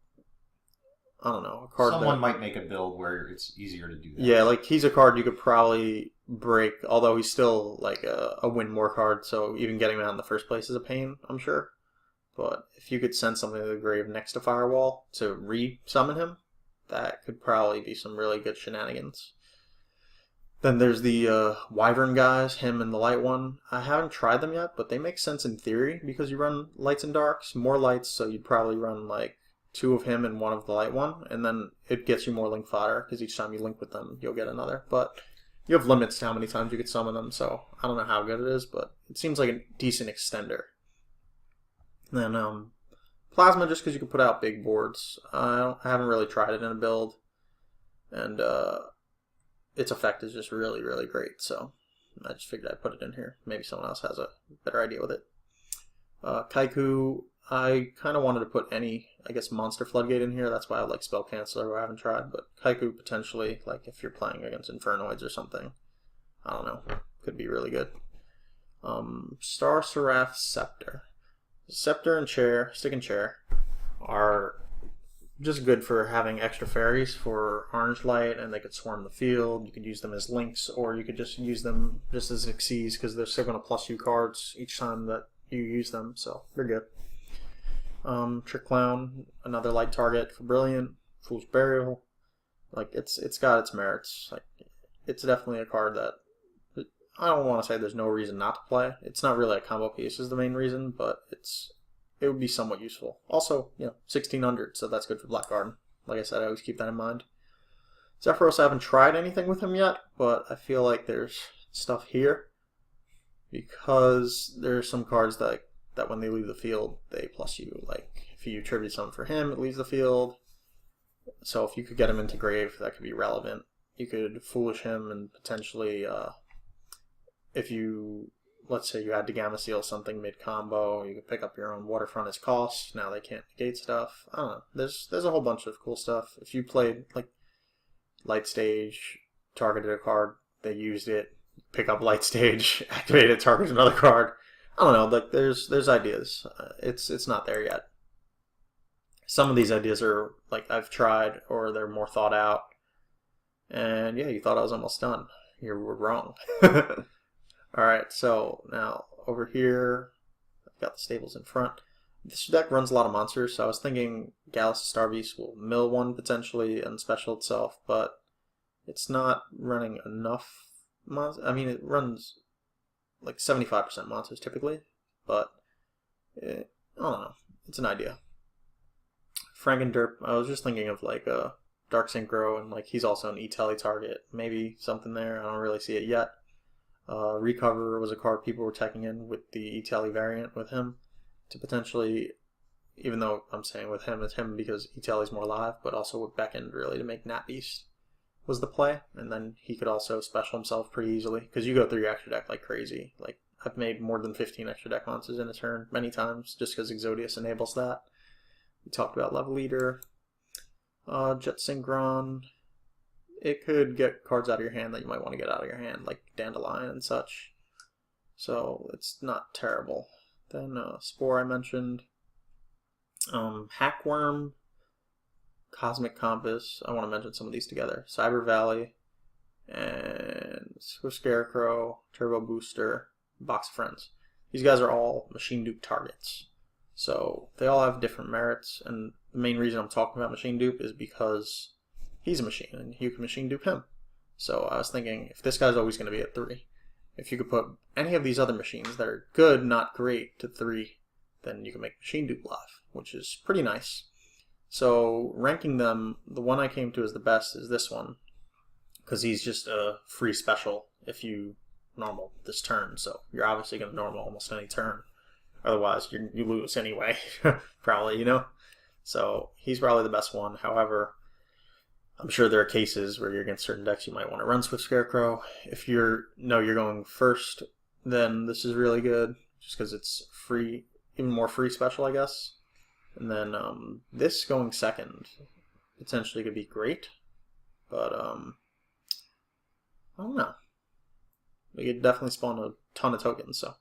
I don't know. A card Someone might make a build where it's easier to do that. Yeah, like, he's a card you could probably break, although he's still, like, a win more card, so even getting him out in the first place is a pain, I'm sure. But if you could send something to the grave next to Firewall to re-summon him, that could probably be some really good shenanigans. Then there's the Wyvern guys, him and the light one. I haven't tried them yet, but they make sense in theory because you run lights and darks, more lights, so you'd probably run like 2 of him and 1 of the light one, and then it gets you more link fodder because each time you link with them, you'll get another. But you have limits to how many times you could summon them, so I don't know how good it is, but it seems like a decent extender. And then Plasma, just because you can put out big boards. I haven't really tried it in a build, and its effect is just really, really great, so I just figured I'd put it in here. Maybe someone else has a better idea with it. Kaiku, I kind of wanted to put any, I guess, Monster Floodgate in here. That's why I like Spell Canceller, who I haven't tried, but Kaiku potentially, like if you're playing against Infernoids or something, I don't know, could be really good. Star Seraph Scepter. Scepter and Chair, Stick and Chair, are just good for having extra fairies for orange light, and they could swarm the field. You could use them as links, or you could just use them just as Xyz, because they're still going to plus you cards each time that you use them, so they're good. Trick Clown, another light target for Brilliant. Fool's Burial, like it's got its merits. Like, it's definitely a card that I don't want to say there's no reason not to play. It's not really a combo piece is the main reason, but it would be somewhat useful. Also, 1600, so that's good for Blackguard. Like I said, I always keep that in mind. Zephyros, I haven't tried anything with him yet, but I feel like there's stuff here because there's some cards that when they leave the field, they plus you. Like, if you tribute something for him, it leaves the field. So if you could get him into grave, that could be relevant. You could foolish him and potentially, if you, let's say you had to Gamma Seal something mid-combo, you could pick up your own Waterfront as cost. Now they can't negate stuff. I don't know. There's a whole bunch of cool stuff. If you played, like, Light Stage, targeted a card, they used it, pick up Light Stage, activate it, target another card. I don't know. Like, there's ideas. It's not there yet. Some of these ideas are, like, I've tried, or they're more thought out. And, yeah, you thought I was almost done. You were wrong. Alright, so now over here, I've got the stables in front. This deck runs a lot of monsters, so I was thinking Galaxy Star Beast will mill one potentially and special itself, but it's not running enough monsters. I mean, it runs like 75% monsters typically, but I don't know. It's an idea. Frankenderp, I was just thinking of like a Dark Synchro, and like he's also an E-Telly target. Maybe something there. I don't really see it yet. Recover was a card people were teching in with the Italy variant with him to potentially, even though I'm saying with him, it's him because Italy's more live, but also with back end really to make Nat Beast was the play. And then he could also special himself pretty easily because you go through your extra deck like crazy. Like I've made more than 15 extra deck monsters in a turn many times just because Exodius enables that. We talked about Level Leader. Jet Synchron. It could get cards out of your hand that you might want to get out of your hand, like Dandelion and such. So it's not terrible. Then Spore I mentioned. Hackworm, Cosmic Compass. I want to mention some of these together. Cyber Valley, and Swift Scarecrow, Turbo Booster, Box of Friends. These guys are all Machine Dupe targets. So they all have different merits, and the main reason I'm talking about Machine Dupe is because he's a machine, and you can Machine Dupe him. So I was thinking, if this guy's always going to be at 3, if you could put any of these other machines that are good, not great, to 3, then you can make Machine Dupe live, which is pretty nice. So ranking them, the one I came to as the best is this one, because he's just a free special if you normal this turn, so you're obviously going to normal almost any turn. Otherwise, you lose anyway, probably, you know? So he's probably the best one. However, I'm sure there are cases where you're against certain decks you might want to run Swift Scarecrow. If you're going first, then this is really good, just because it's free, even more free special, I guess. And then this going second potentially could be great, but I don't know. We could definitely spawn a ton of tokens, so.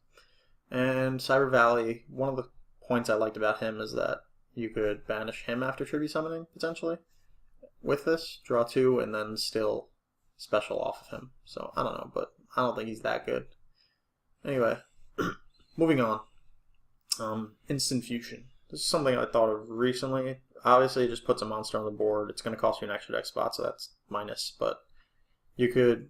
And Cyber Valley, one of the points I liked about him is that you could banish him after tribute summoning, potentially. With this, draw 2, and then still special off of him. So, I don't know, but I don't think he's that good. Anyway, moving on. Instant Fusion. This is something I thought of recently. Obviously, it just puts a monster on the board. It's going to cost you an extra deck spot, so that's minus. But you could,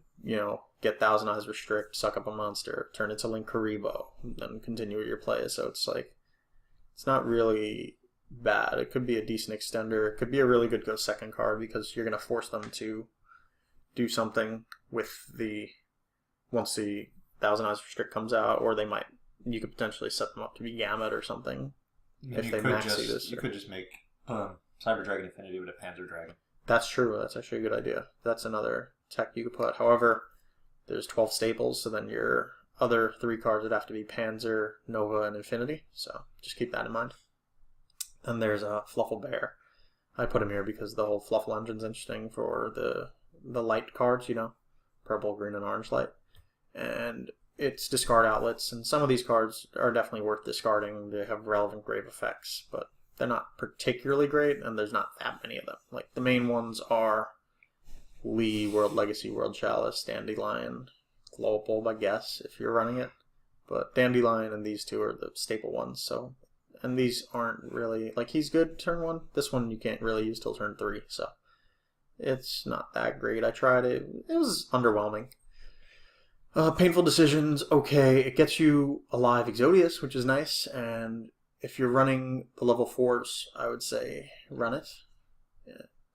get Thousand Eyes Restrict, suck up a monster, turn it to Linkuriboh, and then continue with your play. So it's like, it's not really bad. It could be a decent extender. It could be a really good go second card because you're going to force them to do something with once the Thousand Eyes Restrict comes out, or you could potentially set them up to be Gamut or something. If they maxi this. You could just make Cyber Dragon Infinity with a Panzer Dragon. That's true. That's actually a good idea. That's another tech you could put. However, there's 12 staples, so then your other 3 cards would have to be Panzer, Nova, and Infinity. So just keep that in mind. Then there's a Fluffle Bear. I put him here because the whole Fluffle engine's interesting for the light cards, purple, green, and orange light. And it's discard outlets, and some of these cards are definitely worth discarding. They have relevant grave effects, but they're not particularly great, and there's not that many of them. Like, the main ones are Lee, World Legacy, World Chalice, Dandelion, Global, I guess, if you're running it. But Dandelion and these 2 are the staple ones, so. And these aren't really, he's good turn 1. This one you can't really use till turn 3, so. It's not that great. I tried it. It was underwhelming. Painful Decisions, okay. It gets you a live Exodius, which is nice, and if you're running the level 4s, I would say run it,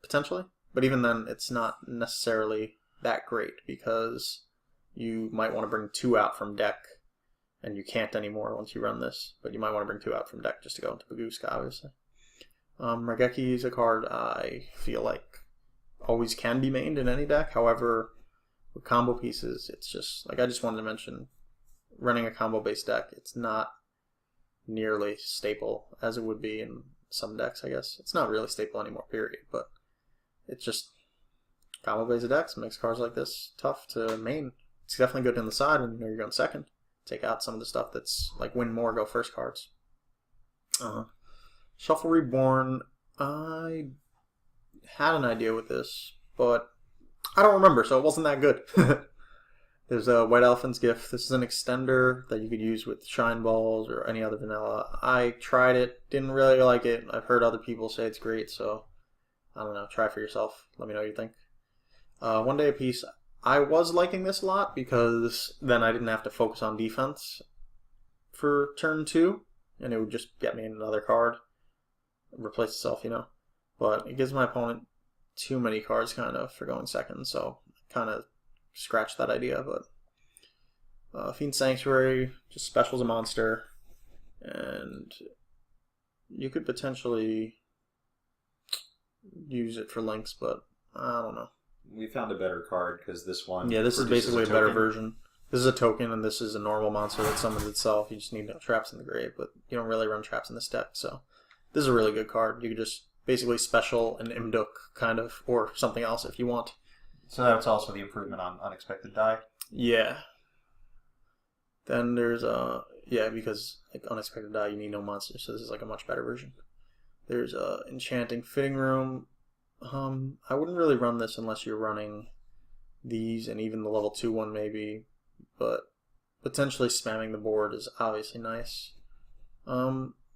potentially. But even then, it's not necessarily that great, because you might want to bring 2 out from deck, and you can't anymore once you run this, but you might want to bring 2 out from deck just to go into Bagooska, obviously. Regeki is a card I feel like always can be mained in any deck. However, with combo pieces, it's just, I just wanted to mention, running a combo-based deck, it's not nearly staple as it would be in some decks, I guess. It's not really staple anymore, period, but it's just combo-based decks makes cards like this tough to main. It's definitely good in the side when you're going second. Take out some of the stuff that's like win more, go first cards. Shuffle Reborn, I had an idea with this, but I don't remember, so it wasn't that good. There's a White Elephant's Gift. This is an extender that you could use with Shine Balls or any other vanilla. I tried it, didn't really like it. I've heard other people say it's great, so I don't know. Try it for yourself. Let me know what you think. 1 day a piece. I was liking this a lot because then I didn't have to focus on defense for turn 2, and it would just get me another card, replace itself, But it gives my opponent too many cards kind of for going second, so kind of scratched that idea. But Fiend Sanctuary, just specials a monster, and you could potentially use it for links, but I don't know. We found a better card because this one. Yeah, this is basically a better version. This is a token, and this is a normal monster that summons itself. You just need no traps in the grave, but you don't really run traps in this deck, so this is a really good card. You could just basically special an Imduk, kind of, or something else if you want. So that's also the improvement on Unexpected Die? Yeah. Then there's, because like Unexpected Die, you need no monsters, so this is like a much better version. There's Enchanting Fitting Room. I wouldn't really run this unless you're running these and even the level 2 one maybe, but potentially spamming the board is obviously nice.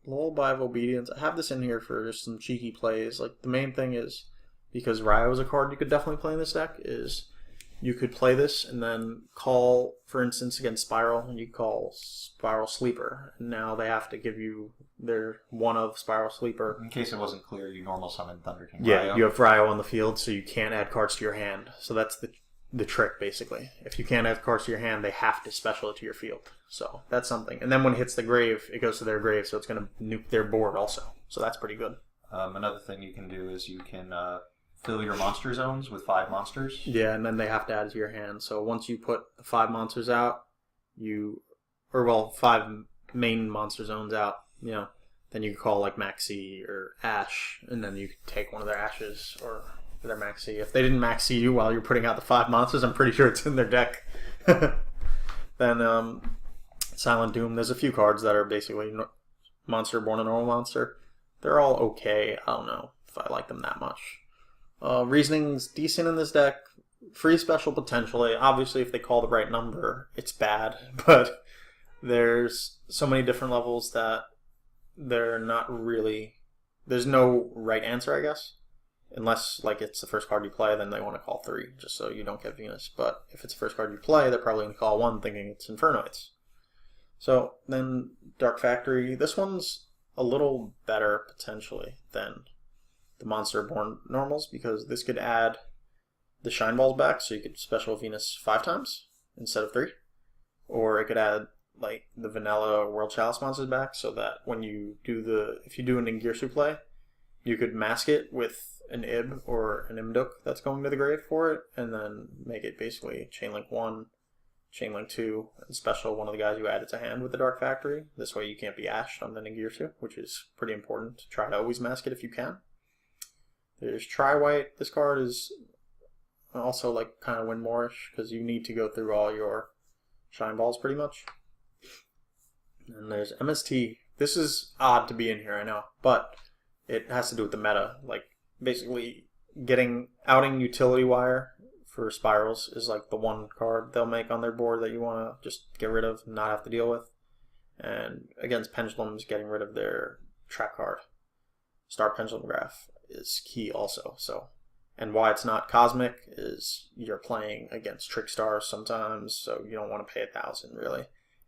Lullaby of Obedience. I have this in here for just some cheeky plays. Like, the main thing is, because Rio is a card you could definitely play in this deck, is you could play this and then call, for instance, against Spiral, and you call Spiral Sleeper. And now they have to give you their one of Spiral Sleeper. In case it wasn't clear, you normal summon Thunder King Yeah, Rio. you have Rio on the field, so you can't add cards to your hand. So that's the trick, basically. If you can't add cards to your hand, they have to special it to your field. So that's something. And then when it hits the grave, it goes to their grave, so it's going to nuke their board also. So that's pretty good. Another thing you can do is you can fill your monster zones with 5 monsters. Yeah, and then they have to add it to your hand. So once you put the 5 monsters out, 5 main monster zones out, then you can call like Maxi or Ash, and then you can take one of their Ashes or their Maxi. If they didn't Maxi you while you're putting out the 5 monsters, I'm pretty sure it's in their deck. Then Silent Doom, there's a few cards that are basically monster born a normal monster. They're all okay. I don't know if I like them that much. Reasoning's decent in this deck. Free special potentially. Obviously, if they call the right number, it's bad. But there's so many different levels that they're not really... There's no right answer, I guess. Unless, like, it's the first card you play, then they want to call 3, just so you don't get Venus. But if it's the first card you play, they're probably going to call 1, thinking it's Infernoids. So, then Dark Factory. This one's a little better, potentially, than the Monster-Born normals, because this could add the Shine Balls back, so you could special Venus 5 times instead of 3. Or it could add, like, the vanilla World Chalice monsters back, so that when you do if you do an Ingirsu play, you could mask it with an Ib or an Imduk that's going to the grave for it, and then make it basically Chainlink 1, Chainlink 2, and special one of the guys you added to hand with the Dark Factory. This way you can't be ashed on the Ningirsu, which is pretty important to try to always mask it if you can. There's Tri-White. This card is also like kind of win more-ish, because you need to go through all your Shine Balls pretty much. And there's MST. This is odd to be in here, I know, but it has to do with the meta. Like, basically, outing Utility Wire for Spirals is like the one card they'll make on their board that you want to just get rid of and not have to deal with. And against Pendulums, getting rid of their trap card. Star Pendulum Graph is key also. So, and why it's not Cosmic is you're playing against Trickstars sometimes, so you don't want to pay 1,000 really.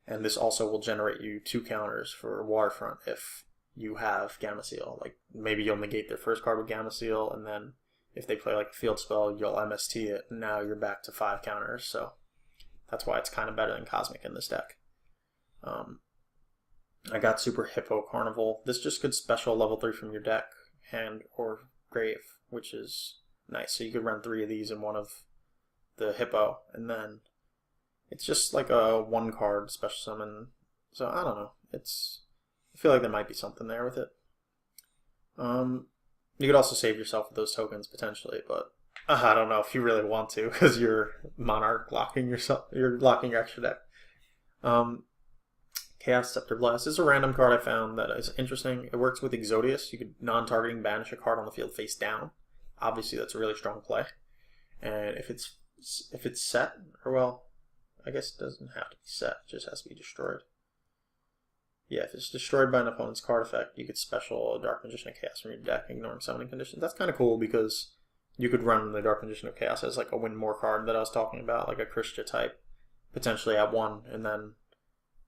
And this also will generate you 2 counters for Waterfront if you have Gamma Seal. Like, maybe you'll negate their first card with Gamma Seal, and then if they play like a field spell, you'll MST it, and now you're back to 5 counters. So that's why it's kind of better than Cosmic in this deck. I got Super Hippo Carnival. This just could special level 3 from your deck, hand or grave, which is nice. So you could run 3 of these in one of the Hippo, and then it's just like a 1 card special summon. So I don't know. I feel like there might be something there with it. You could also save yourself with those tokens potentially, but I don't know if you really want to, because you're Monarch locking yourself. You're locking your extra deck. Chaos Scepter Blast is a random card I found that is interesting. It works with Exodius. You could non-targeting banish a card on the field face down. Obviously, that's a really strong play. And if it's set, or well, I guess it doesn't have to be set. It just has to be destroyed. Yeah, if it's destroyed by an opponent's card effect, you could special a Dark Magician of Chaos from your deck, ignoring summoning conditions. That's kind of cool, because you could run the Dark Magician of Chaos as like a win more card that I was talking about, like a Krishna type, potentially at 1, and then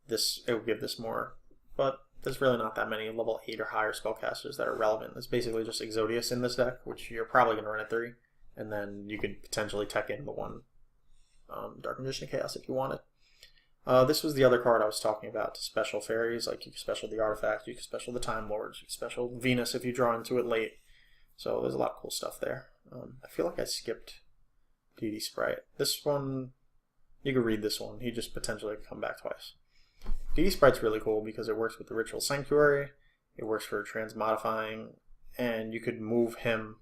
it would give this more. But there's really not that many level 8 or higher spellcasters that are relevant. It's basically just Exodius in this deck, which you're probably going to run at 3, and then you could potentially tech in the 1 Dark Magician of Chaos if you wanted. This was the other card I was talking about, special fairies. Like you can special the artifact, you can special the Time Lords, you can special Venus if you draw into it late. So there's a lot of cool stuff there. I feel like I skipped Deity Sprite. This one, you can read this one. He just potentially could come back twice. Deity Sprite's really cool because it works with the Ritual Sanctuary, it works for transmodifying, and you could move him.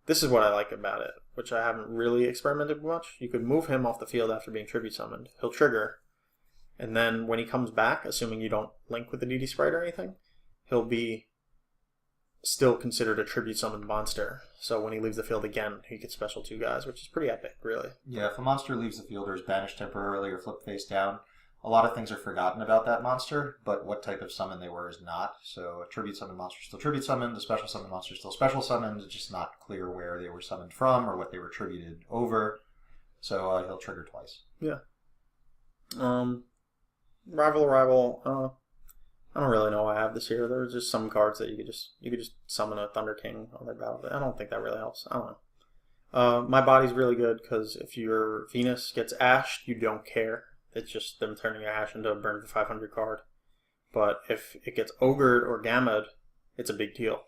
This is what I like about it, which I haven't really experimented with much. You could move him off the field after being tribute summoned. He'll trigger, and then when he comes back, assuming you don't link with the Deity Sprite or anything, he'll be still considered a tribute summoned monster. So when he leaves the field again, he gets special 2 guys, which is pretty epic, really. Yeah, if a monster leaves the field or is banished temporarily or flipped face down, a lot of things are forgotten about that monster, but what type of summon they were is not. So a tribute summon monster is still tribute summoned, a special summon monster is still special summoned. It's just not clear where they were summoned from or what they were tributed over. So he'll trigger twice. Yeah. Rival. I don't really know why I have this here. There's just some cards that you could just summon a Thunder King on their battle. I don't think that really helps. I don't know. My body's really good because if your Venus gets ashed, you don't care. It's just them turning your ash into a burn for 500 card. But if it gets ogred or gammaed, it's a big deal.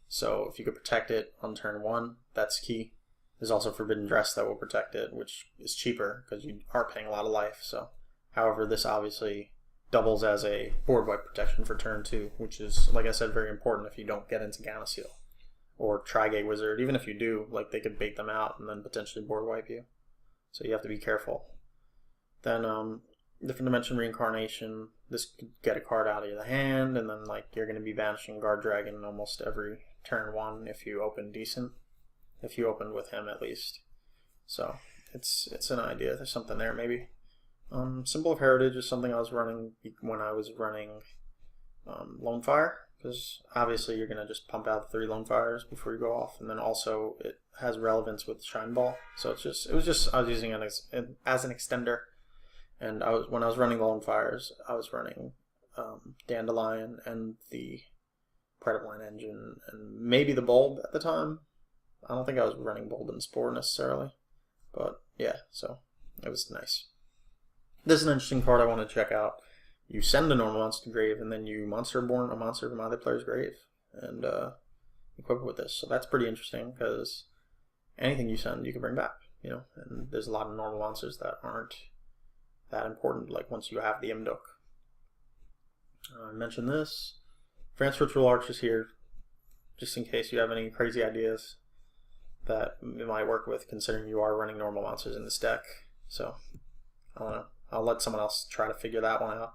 So if you could protect it on turn 1, that's key. There's also Forbidden Dress that will protect it, which is cheaper because you are paying a lot of life. So, however, this obviously doubles as a board wipe protection for turn 2, which is, like I said, very important if you don't get into Gamma Seal or Trigate Wizard. Even if you do, like they could bait them out and then potentially board wipe you. So you have to be careful. Then Different Dimension Reincarnation. This could get a card out of your hand, and then like you're going to be banishing Guard Dragon almost every turn 1 if you open decent. If you open with him at least. So it's an idea. There's something there maybe. Symbol of Heritage is something I was running when I was running Lone Fire, because obviously you're going to just pump out the 3 Lone Fires before you go off, and then also it has relevance with Shine Ball. So I was using it as an extender, and when I was running Lone Fires, I was running Dandelion and the Predapline Engine, and maybe the Bulb at the time. I don't think I was running Bulb and Spore necessarily, but yeah, so it was nice. This is an interesting card I want to check out. You send a normal monster to grave, and then you monster-born a monster from either player's grave, and equip it with this. So that's pretty interesting, because anything you send, you can bring back, you know. And there's a lot of normal monsters that aren't that important, like once you have the Imduk. I mentioned this. France Ritual Arch is here, just in case you have any crazy ideas that you might work with, considering you are running normal monsters in this deck. So, I don't know. I'll let someone else try to figure that one out.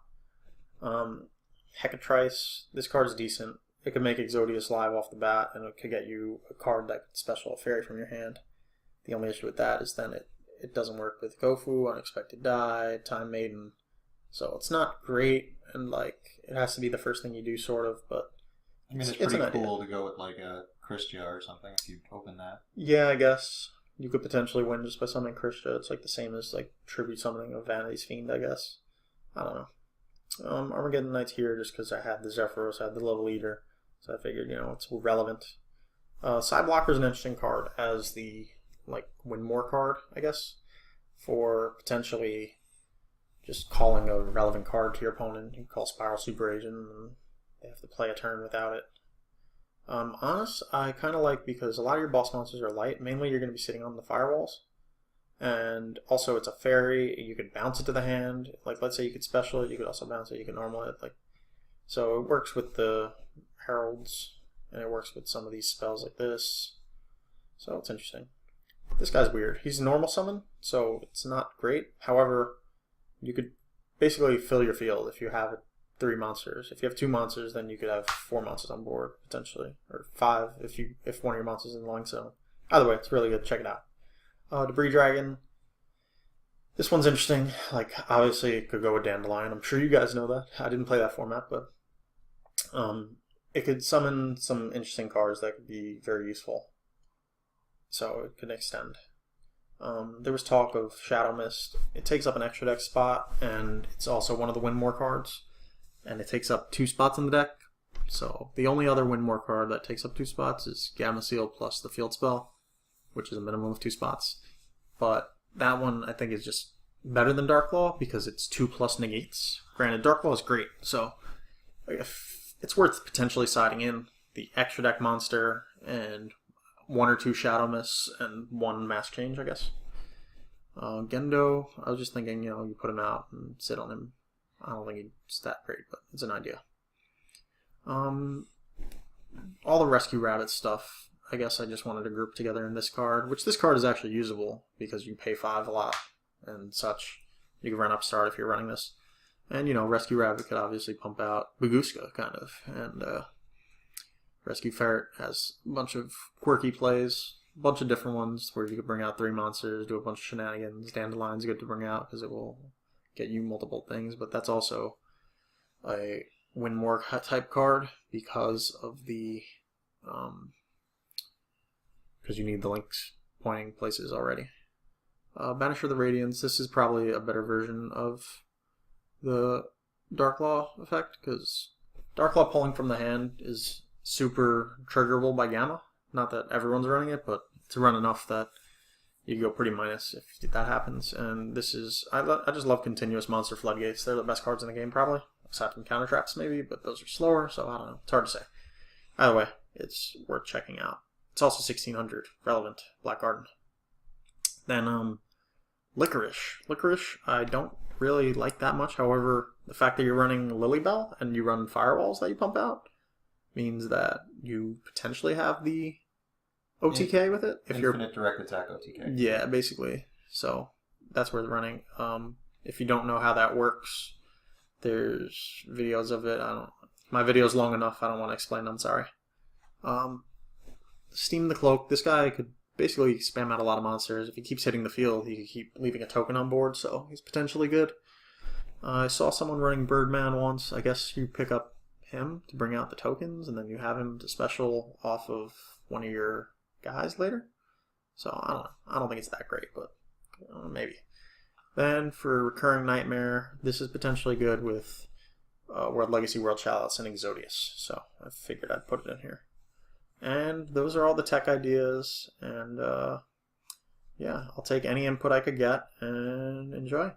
Hecatrice, this card's decent. It could make Exodius live off the bat, and it could get you a card that could special a fairy from your hand. The only issue with that is then it doesn't work with Gofu, Unexpected Die, Time Maiden. So it's not great, and like it has to be the first thing you do, sort of, but I mean, it's pretty cool to go with like a Christia or something if you open that. Yeah, I guess. You could potentially win just by summoning Christia. It's like the same as like tribute summoning of Vanity's Fiend, I guess. I don't know. Armageddon Knight's here just because I had the Zephyros, I had the Level Eater, so I figured, you know, it's relevant. Sideblocker is an interesting card as the like win more card, I guess, for potentially just calling a relevant card to your opponent. You can call Spiral Super Agent, and they have to play a turn without it. Honest, I kind of like because a lot of your boss monsters are light. Mainly you're going to be sitting on the firewalls. And also it's a fairy. You could bounce it to the hand. Like, let's say you could special it. You could also bounce it. You could normal it. Like, so it works with the heralds. And it works with some of these spells like this. So it's interesting. This guy's weird. He's a normal summon, so it's not great. However, you could basically fill your field if you have 3 monsters. If you have 2 monsters, then you could have 4 monsters on board, potentially. Or 5 if one of your monsters is in the line zone. Either way, it's really good. Check it out. Debris Dragon. This one's interesting. Like, obviously, it could go with Dandelion. I'm sure you guys know that. I didn't play that format, but it could summon some interesting cards that could be very useful. So it could extend. There was talk of Shadow Mist. It takes up an extra deck spot, and it's also one of the Win More cards. And it takes up 2 spots in the deck. So the only other Win More card that takes up 2 spots is Gamma Seal plus the Field Spell, which is a minimum of 2 spots. But that one, I think, is just better than Darklaw because it's 2+ negates. Granted, Darklaw is great, so if it's worth potentially siding in the extra deck monster and 1 or 2 Shadow Mists and 1 Mask Change, I guess. Gendo, I was just thinking, you put him out and sit on him. I don't think he's that great, but it's an idea. All the Rescue Rabbit stuff, I guess I just wanted to group together in this card, which this card is actually usable because you pay 5 a lot and such. You can run Upstart if you're running this. And, Rescue Rabbit could obviously pump out Baguska, kind of. And Rescue Ferret has a bunch of quirky plays, a bunch of different ones where you could bring out 3 monsters, do a bunch of shenanigans. Dandelion's good to bring out because it will get you multiple things, but that's also a win more type card because of the because you need the links pointing places already. Banisher the Radiance, this is probably a better version of the Darklaw effect because Darklaw pulling from the hand is super triggerable by Gamma. Not that everyone's running it, but to run enough that you go pretty minus if that happens. And this is, I just love continuous monster floodgates. They're the best cards in the game probably, aside from counter traps maybe, but those are slower, so I don't know. It's hard to say. Either way, it's worth checking out. It's also 1600, relevant, Black Garden. Then Licorice. Licorice, I don't really like that much. However, the fact that you're running Lilybell and you run firewalls that you pump out means that you potentially have the OTK with it. If Infinite direct attack OTK. Yeah, basically. So that's worth running. If you don't know how that works, there's videos of it. My video's long enough. I don't want to explain them. Sorry. Steam the Cloak. This guy could basically spam out a lot of monsters. If he keeps hitting the field, he could keep leaving a token on board, so he's potentially good. I saw someone running Birdman once. I guess you pick up him to bring out the tokens, and then you have him to special off of one of your guys later. So I don't know. I don't think it's that great, but maybe. Then for Recurring Nightmare, this is potentially good with World Legacy, World Chalice, and Exodius. So I figured I'd put it in here. And those are all the tech ideas. And yeah, I'll take any input I could get and enjoy.